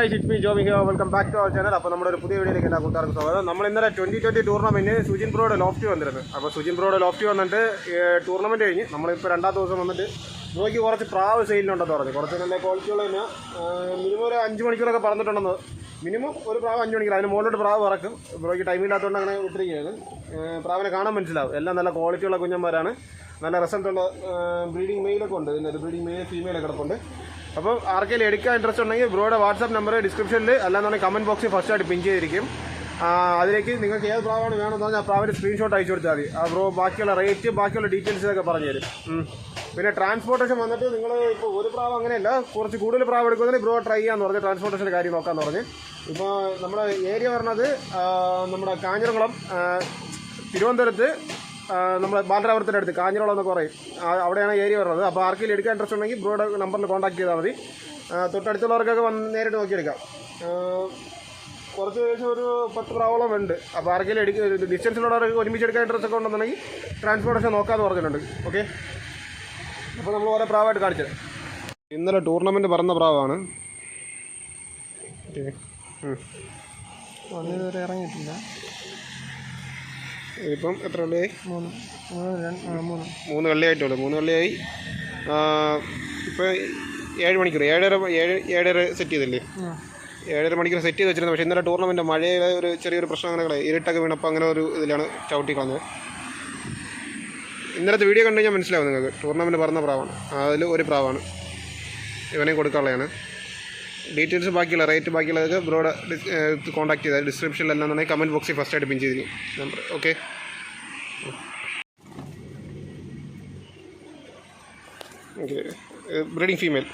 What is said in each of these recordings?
guys, it's me Joe here. Welcome back to our channel. അപ്പോൾ നമ്മുടെ ഒരു പുതിയ വീഡിയോയിലേക്ക് എല്ലാ കൂട്ടുകാർക്കും സ്വാഗതം. നമ്മൾ ഇന്നലെ 2020 ടൂർണമെന്റ് സുജിൻ ബ്രോയുടെ ലോഫ്റ്റ് വന്നിരുന്നു. അപ്പോൾ സുജിൻ ബ്രോയുടെ ലോഫ്റ്റ് വന്നിട്ട് ടൂർണമെന്റ് കഴിഞ്ഞ് നമ്മളിപ്പോൾ രണ്ടാമത്തെ ദിവസം വന്നിട്ട് ബ്രോയ്ക്ക് കുറച്ച് പ്രാവ് സെയിലുണ്ടെന്ന് പറഞ്ഞു. കുറച്ച് നല്ല ക്വാളിറ്റിയുള്ള തന്നെ മിനിമം ഒരു 5 മണിക്കൂറൊക്കെ പറഞ്ഞിട്ടുണ്ടെന്ന്. മിനിമം ഒരു പ്രാവ് 5 മണിക്കൂർ, അതിന് മുകളിലോട്ട് പ്രാവ് പറക്കും. ബ്രോയ്ക്ക് ടൈമില്ലാത്തതുകൊണ്ട് അങ്ങനെ വിട്ടിരിക്കുകയാണ്. പ്രാവിനെ കാണാൻ മനസ്സിലാവും, എല്ലാം നല്ല ക്വാളിറ്റിയുള്ള കുഞ്ഞന്മാരാണ്. നല്ല റിസൾട്ടുള്ള ബ്രീഡിംഗ് മെയിലൊക്കെ ഉണ്ട്. ഇതിൻ്റെ ബ്രീഡിംഗ് മെയിൽ ഫീമെയിലൊക്കെ കിടപ്പുണ്ട്. അപ്പോൾ ആർക്കെങ്കിലും എടുക്കാൻ ഇൻട്രസ്റ്റ് ഉണ്ടെങ്കിൽ ബ്രോയുടെ വാട്സാപ്പ് നമ്പർ ഡിസ്ക്രിപ്ഷനിൽ അല്ലാന്നുണ്ടെങ്കിൽ കമൻറ്റ് ബോക്സിൽ ഫസ്റ്റായിട്ട് പിൻ ചെയ്തിരിക്കും. അതിലേക്ക് നിങ്ങൾക്ക് ഏത് പ്രാവാണ് വേണമെന്ന് പറഞ്ഞാൽ ആ പ്രാവിൻ്റെ സ്ക്രീൻഷോട്ട് അയച്ചു കൊടുത്താൽ മതി. ആ ബ്രോ ബാക്കിയുള്ള റേറ്റ്, ബാക്കിയുള്ള ഡീറ്റെയിൽസൊക്കെ പറഞ്ഞു തരും. പിന്നെ ട്രാൻസ്പോർട്ടേഷൻ വന്നിട്ട് നിങ്ങൾ ഇപ്പോൾ ഒരു പ്രാവ് അങ്ങനെയല്ല, കുറച്ച് കൂടുതൽ പ്രാവ് എടുക്കുന്നതിന് ബ്രോ ട്രൈ ചെയ്യാമെന്ന് പറഞ്ഞ് ട്രാൻസ്പോർട്ടേഷൻ്റെ കാര്യം നോക്കാമെന്ന് പറഞ്ഞ്. ഇപ്പോൾ നമ്മുടെ ഏരിയ പറഞ്ഞത് നമ്മുടെ കാഞ്ഞിരംകുളം, തിരുവനന്തപുരത്ത് നമ്മൾ ബാലരാപുരത്തിൻ്റെ അടുത്ത് കാഞ്ഞിരംകുളം എന്നൊക്കെ പറയും, അവിടെയാണ് ഏരിയ വരുന്നത്. അപ്പോൾ ആർക്കെങ്കിലും എടുക്കാൻ ഇൻട്രസ്റ്റ് ഉണ്ടെങ്കിൽ ബ്രോയുടെ നമ്പറിൽ കോൺടാക്ട് ചെയ്താൽ മതി. തൊട്ടടുത്തുള്ളവർക്കൊക്കെ വന്ന് നേരിട്ട് നോക്കിയെടുക്കാം. കുറച്ച് ദിവസം ഒരു 10 പ്രാവോളം ഉണ്ട്. അപ്പോൾ ആർക്കെങ്കിലും ഡിസ്റ്റൻസിലുള്ളവർക്ക് ഒരുമിച്ച് എടുക്കാൻ ഇൻട്രസ്റ്റ് ഒക്കെ ഉണ്ടെന്നുണ്ടെങ്കിൽ ട്രാൻസ്പോർട്ടേഷൻ നോക്കാമെന്ന് പറഞ്ഞിട്ടുണ്ട്. ഓക്കെ, അപ്പോൾ നമ്മൾ ഓരോ പ്രാവായിട്ട് കാണിച്ചത്. ഇന്നലെ ടൂർണമെൻറ്റ് പറഞ്ഞ പ്രാവാണ്. ഇതുവരെ ഇറങ്ങിയിട്ടില്ല. ഇതിപ്പം എത്ര കള്ളിയായി? 3 കള്ളിയായിട്ടുള്ളൂ. 3 കള്ളിയായി. ഇപ്പോൾ 7 മണിക്കൂർ, 7:30 സെറ്റ് ചെയ്തില്ലേ? 7:30 മണിക്കൂർ സെറ്റ് ചെയ്ത് വെച്ചിരുന്നത്. പക്ഷേ ഇന്നലെ ടൂർണമെൻറ്റ് മഴയുടെ ഒരു ചെറിയൊരു പ്രശ്നം അങ്ങനെ ഇരുട്ടൊക്കെ വീണപ്പോൾ അങ്ങനെ ഒരു ഇതിലാണ് ചവിട്ടി കളഞ്ഞത്. ഇന്നലത്തെ വീഡിയോ കണ്ടു കഴിഞ്ഞാൽ മനസ്സിലാവും നിങ്ങൾക്ക്. ടൂർണമെൻറ്റ് പറഞ്ഞ പ്രാവാണ്, അതിൽ ഒരു പ്രാവാണ്. ഇവനെ കൊടുക്കാനുള്ളതാണ്. ഡീറ്റെയിൽസ് ബാക്കിയുള്ള റേറ്റ് ബാക്കിയുള്ളതൊക്കെ ബ്രോയുടെ കോൺടാക്ട് ചെയ്താൽ ഡിസ്ക്രിപ്ഷനിലെല്ലാം തന്നെ കമൻറ്റ് ബോക്സിൽ ഫസ്റ്റായിട്ട് പിൻ ചെയ്തിരിക്കും number. Okay, okay. Breeding female.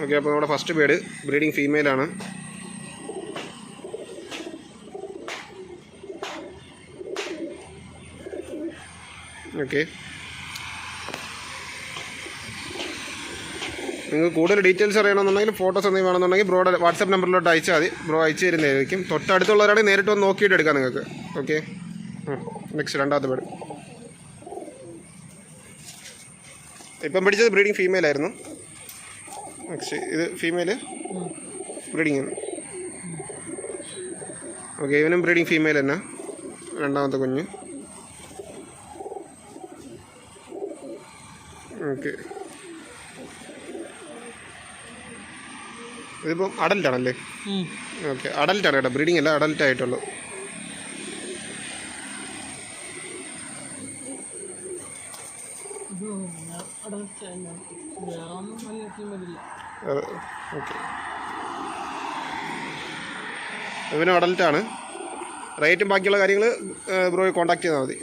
Okay, അപ്പോൾ നമ്മുടെ ഫസ്റ്റ് ബേഡ് ബ്രീഡിംഗ് ഫീമെയിലാണ്. ഓക്കെ, നിങ്ങൾക്ക് കൂടുതൽ ഡീറ്റെയിൽസ് അറിയണമെന്നുണ്ടെങ്കിൽ ഫോട്ടോസ് എന്തെങ്കിലും വേണമെന്നുണ്ടെങ്കിൽ ബ്രോയുടെ വാട്സാപ്പ് നമ്പറിലോട്ട് അയച്ചാൽ മതി. ബ്രോ അയച്ചു തരുന്നതായിരിക്കും. തൊട്ടടുത്തുള്ളവരാണെങ്കിൽ നേരിട്ട് വന്ന് നോക്കിയിട്ട് എടുക്കാം നിങ്ങൾക്ക്. ഓക്കെ, നെക്സ്റ്റ് രണ്ടാമത്തെ ബേഡ്. ഇപ്പം പിടിച്ചത് ബ്രീഡിംഗ് ഫീമെയിലായിരുന്നു. നെക്സ്റ്റ് ഇത് ഫീമെയിൽ ബ്രീഡിംഗ് ആണ്. ഓക്കെ, ഇവനും ബ്രീഡിംഗ് ഫീമെയിൽ തന്നെ. രണ്ടാമത്തെ കുഞ്ഞ്. ഓക്കെ, ഇതിപ്പം അഡൽട്ടാണല്ലേ? ഓക്കെ, അഡൽട്ടാണ് കേട്ടോ, ബ്രീഡിംഗ് അല്ല, അഡൽട്ട് ആയിട്ടുള്ളൂ. ഓക്കെ, ഇവനും അഡൽട്ടാണ്. റേറ്റും ബാക്കിയുള്ള കാര്യങ്ങൾ ബ്രോയെ കോൺടാക്ട് ചെയ്താൽ മതി.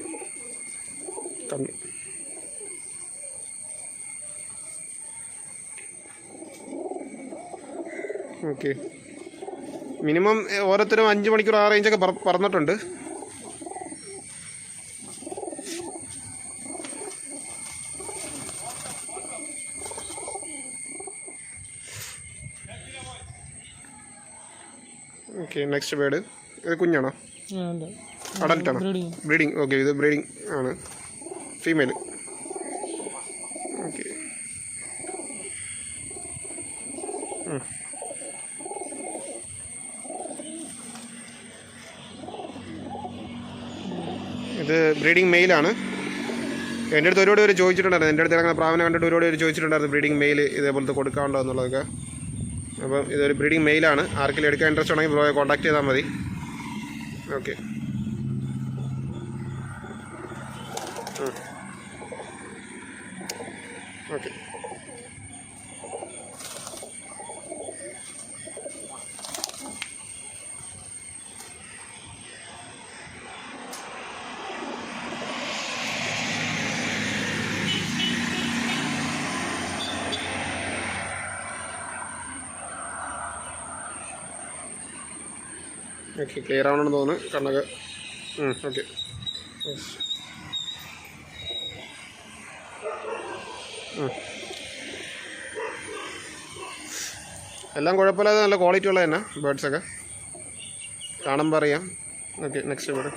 ഓക്കെ, മിനിമം ഓരോരുത്തരും 5 മണിക്കൂർ ആ റേഞ്ചൊക്കെ പറഞ്ഞിട്ടുണ്ട്. Okay, next bird. ഇത് കുഞ്ഞാണോ? അഡൽട്ടാണോ? ബ്രീഡിങ്. ഓക്കെ, ഇത് ബ്രീഡിങ് ആണ്, ഫീമെയിൽ. ഓക്കെ, ഇത് ബ്രീഡിംഗ് മെയിലാണ്. എൻ്റെ അടുത്ത് ഒരുപാട് പേര് ചോദിച്ചിട്ടുണ്ടായിരുന്നു. എൻ്റെ അടുത്ത് അങ്ങനെ പ്രാവിനെ കണ്ടിട്ട് ഒരുപാട് പേര് ചോദിച്ചിട്ടുണ്ടായിരുന്നു ബ്രീഡിംഗ് മെയിൽ ഇതേപോലത്തെ കൊടുക്കാനുണ്ടോ എന്നുള്ളതൊക്കെ. അപ്പം ഇതൊരു ബ്രീഡിംഗ് മെയിലാണ്. ആർക്കെങ്കിലും എടുക്കാൻ ഇൻട്രസ്റ്റ് ഉണ്ടെങ്കിൽ ബ്രോയെ കോൺടാക്ട് ചെയ്താൽ മതി. Okay, okay. ഓക്കെ, ക്ലിയർ ആവണമെന്ന് തോന്നുന്നു കണ്ണൊക്കെ. ഓക്കെ, എല്ലാം കുഴപ്പമില്ലാതെ നല്ല ക്വാളിറ്റി ഉള്ളത് തന്നെ ബേർഡ്സൊക്കെ കാണുമ്പോൾ അറിയാം. Okay, next bird.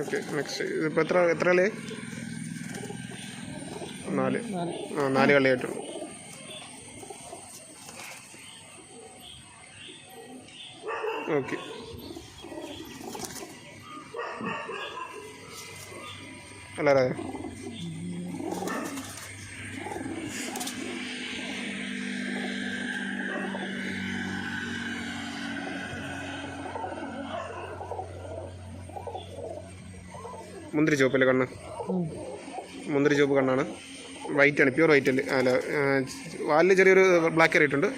Okay next ഇതിപ്പോൾ എത്ര കളി? 4. 4 കളിയായിട്ടുണ്ട്. ഓക്കെ അല്ലേ? മുന്തിരി ചുവപ്പല്ലേ കണ്ണ്? മുന്തിരി ചുവപ്പ് കണ്ണാണ്. വൈറ്റാണ്, പ്യൂർ വൈറ്റ് അല്ലേ? അല്ല, വാലിൽ ചെറിയൊരു ബ്ലാക്ക് കയറിയിട്ടുണ്ട്.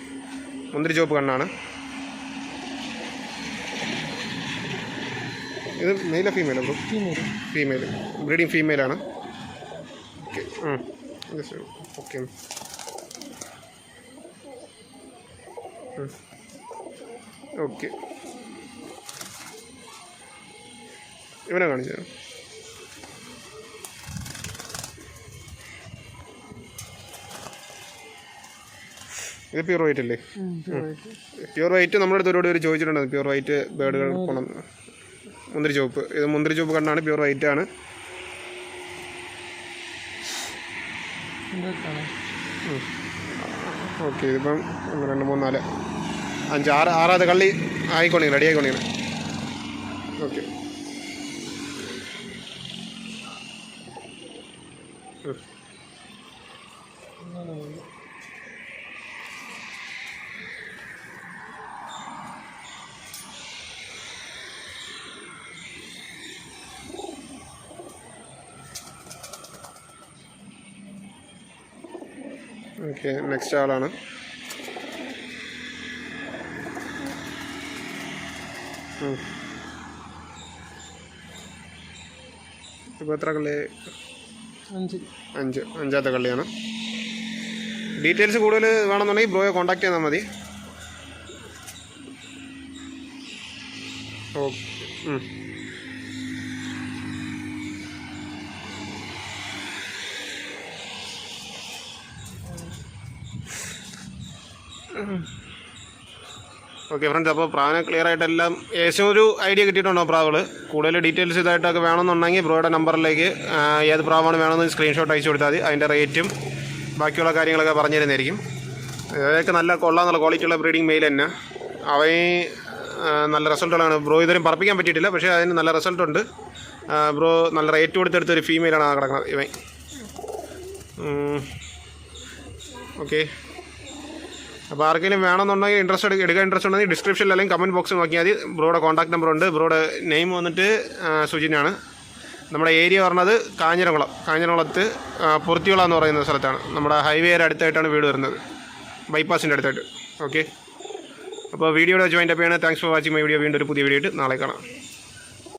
മുന്തിരി ചുവപ്പ് കണ്ണാണ്. ഇത് മെയിലോ ഫീമെയിലോ ബ്രോ? ഫീമെയിൽ, ബ്രീഡിങ് ഫീമെയിലാണ്. Okay okay okay. ഇവനെ കാണിച്ചു. ഇത് പ്യൂർ വൈറ്റ് അല്ലേ? പ്യൂർ വൈറ്റ് നമ്മുടെ അടുത്ത് ഒരുപാട് പേര് ചോദിച്ചിട്ടുണ്ട്. പ്യൂർ വൈറ്റ് ബേർഡുകൾ പോകണം. മുന്തിരി ചുവപ്പ്, ഇത് മുന്തിരി ചുവപ്പ് കണ്ണാണ്, പ്യൂർ വൈറ്റ് ആണ്. ഓക്കെ, ഇതിപ്പം 1 2 3 4 5 6 6 കള്ളി ആയിക്കൊണ്ടിങ്ങനെ, റെഡി ആയിക്കൊണ്ടിങ്ങനെ. Okay okay. നെക്സ്റ്റ് ആളാണ്. ഇപ്പോൾ എത്ര കള്ളി? 5. 5ാമത്തെ കള്ളിയാണ്. ഡീറ്റെയിൽസ് കൂടുതൽ വേണമെന്നുണ്ടെങ്കിൽ ബ്രോയെ കോൺടാക്ട് ചെയ്താൽ മതി. ഓക്കെ. ഓക്കെ ഫ്രണ്ട്സ്, അപ്പോൾ പ്രാവിനെ ക്ലിയർ ആയിട്ടെല്ലാം ഏകദേശം ഒരു ഐഡിയ കിട്ടിയിട്ടുണ്ടോ പ്രാവുകൾ? കൂടുതൽ ഡീറ്റെയിൽസ് ഇതായിട്ടൊക്കെ വേണമെന്നുണ്ടെങ്കിൽ ബ്രോയുടെ നമ്പറിലേക്ക് ഏത് പ്രാവാണ് വേണമെന്ന് സ്ക്രീൻഷോട്ട് അയച്ചു കൊടുത്താൽ മതി. അതിൻ്റെ റേറ്റും ബാക്കിയുള്ള കാര്യങ്ങളൊക്കെ പറഞ്ഞു തരുന്നതായിരിക്കും. അതൊക്കെ നല്ല കൊള്ളാമെന്നുള്ള ക്വാളിറ്റിയുള്ള ബ്രീഡിങ് മെയിൽ തന്നെ. അവയെ നല്ല റിസൾട്ടുകളാണ്. ബ്രോ ഇതുവരെയും പറപ്പിക്കാൻ പറ്റിയിട്ടില്ല, പക്ഷേ അതിന് നല്ല റിസൾട്ടുണ്ട്. ബ്രോ നല്ല റേറ്റ് കൊടുത്തെടുത്തൊരു ഫീമെയിലാണ് ആ കിടക്കുന്നത് ഇവൻ. ഓക്കെ, അപ്പോൾ ആർക്കെങ്കിലും വേണമെന്നുണ്ടെങ്കിൽ എടുക്കാൻ ഇൻട്രസ്റ്റ് ഉണ്ടെങ്കിൽ ഡിസ്ക്രിപ്ഷനിൽ അല്ലെങ്കിൽ കമൻറ്റ് ബോക്സിൽ നോക്കിയാൽ മതി. ബ്രോയുടെ കോൺടാക്ട് നമ്പർ ഉണ്ട്. ബ്രോയുടെ നെയിം വന്നിട്ട് സുജിനാണ്. നമ്മുടെ ഏരിയ പറഞ്ഞത് കാഞ്ഞിരംകുളത്ത് പുറത്തിയോള എന്ന് പറയുന്ന സ്ഥലത്താണ്. നമ്മുടെ ഹൈവേയുടെ അടുത്തായിട്ടാണ് വീട് വരുന്നത്, ബൈപ്പാസിൻ്റെ അടുത്തായിട്ട്. ഓക്കെ, അപ്പോൾ വീഡിയോയുടെ ജോയിൻ്റ് അപ്പ് ചെയ്യണേ. Thanks for watching my video. വീണ്ടും ഒരു പുതിയ വീഡിയോ ആയിട്ട് നാളെ കാണാം.